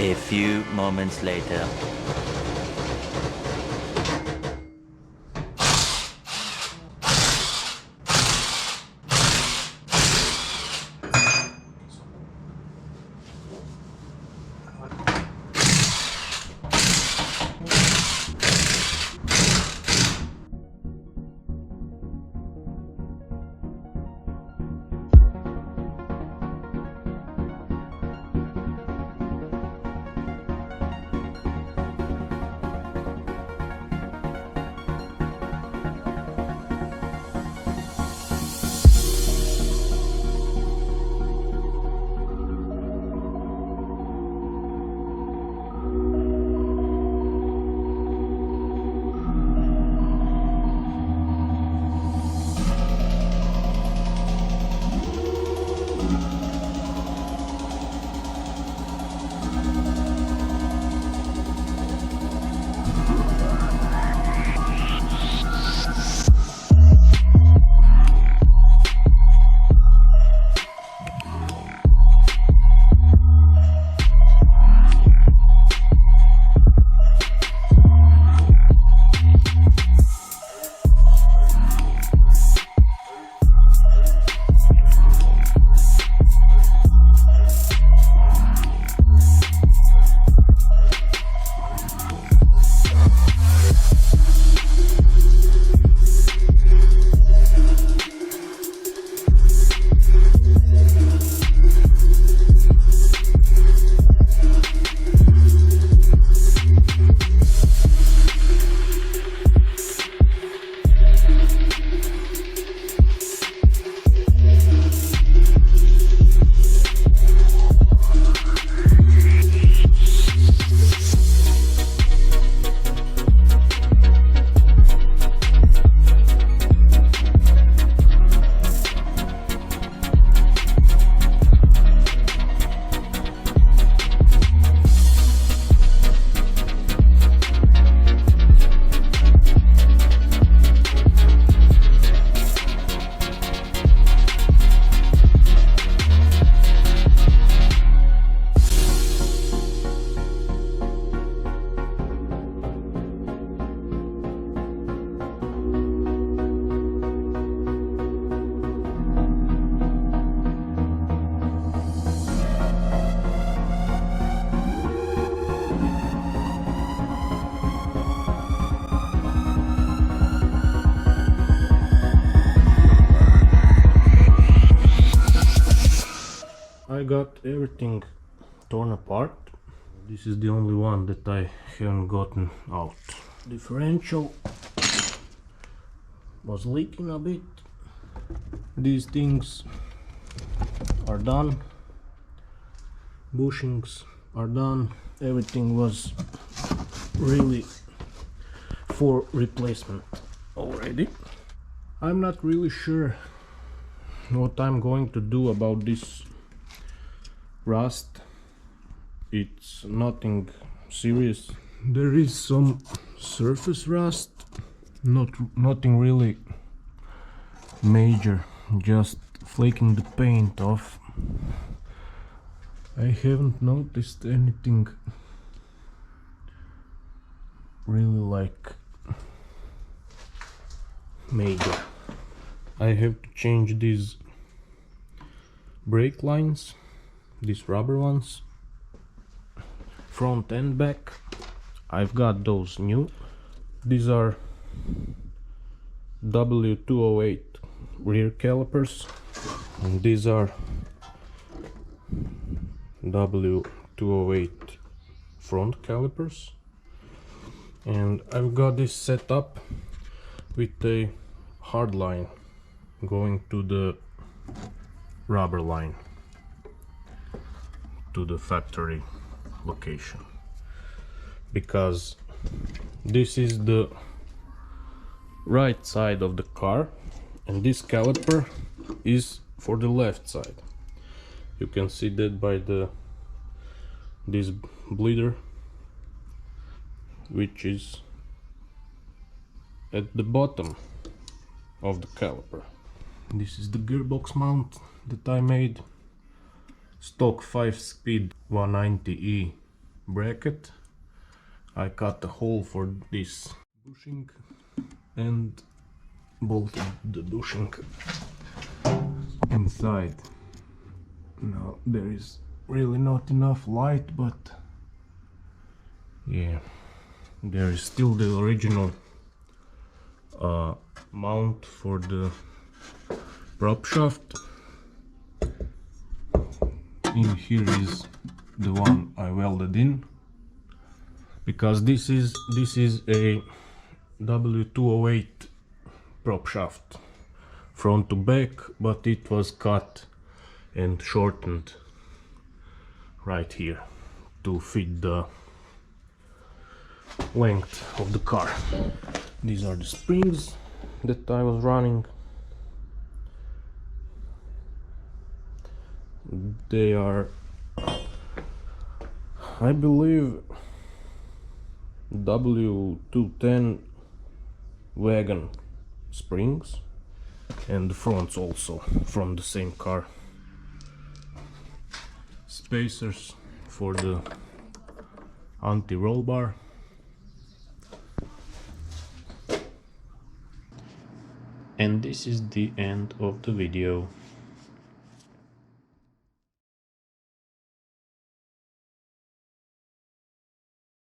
A few moments later. I got everything torn apart. This is the only one that I haven't gotten out. Differential was leaking a bit. These things are done. Bushings are done. Everything was really for replacement already. I'm not really sure what I'm going to do about this rust. It's nothing serious. There is some surface rust, nothing really major, just flaking the paint off. I haven't noticed anything really like major. I have to change these brake lines, these rubber ones, front and back. I've got those new. These are W201 rear calipers, and these are W201 front calipers. And I've got this set up with a hard line going to the rubber line to the factory location, because this is the right side of the car and this caliper is for the left side. You can see that by this bleeder, which is at the bottom of the caliper. This is the gearbox mount that I made, stock 5-speed 190E bracket. I cut a hole for this bushing and bolted the bushing inside. Now there is really not enough light, but yeah, there is still the original mount for the prop shaft. In here is the one I welded in, because this is a W201 prop shaft, front to back, but it was cut and shortened right here to fit the length of the car. These are the springs that I was running. They are, I believe, W210 wagon springs, and the fronts also from the same car. Spacers for the anti-roll bar. And this is the end of the video.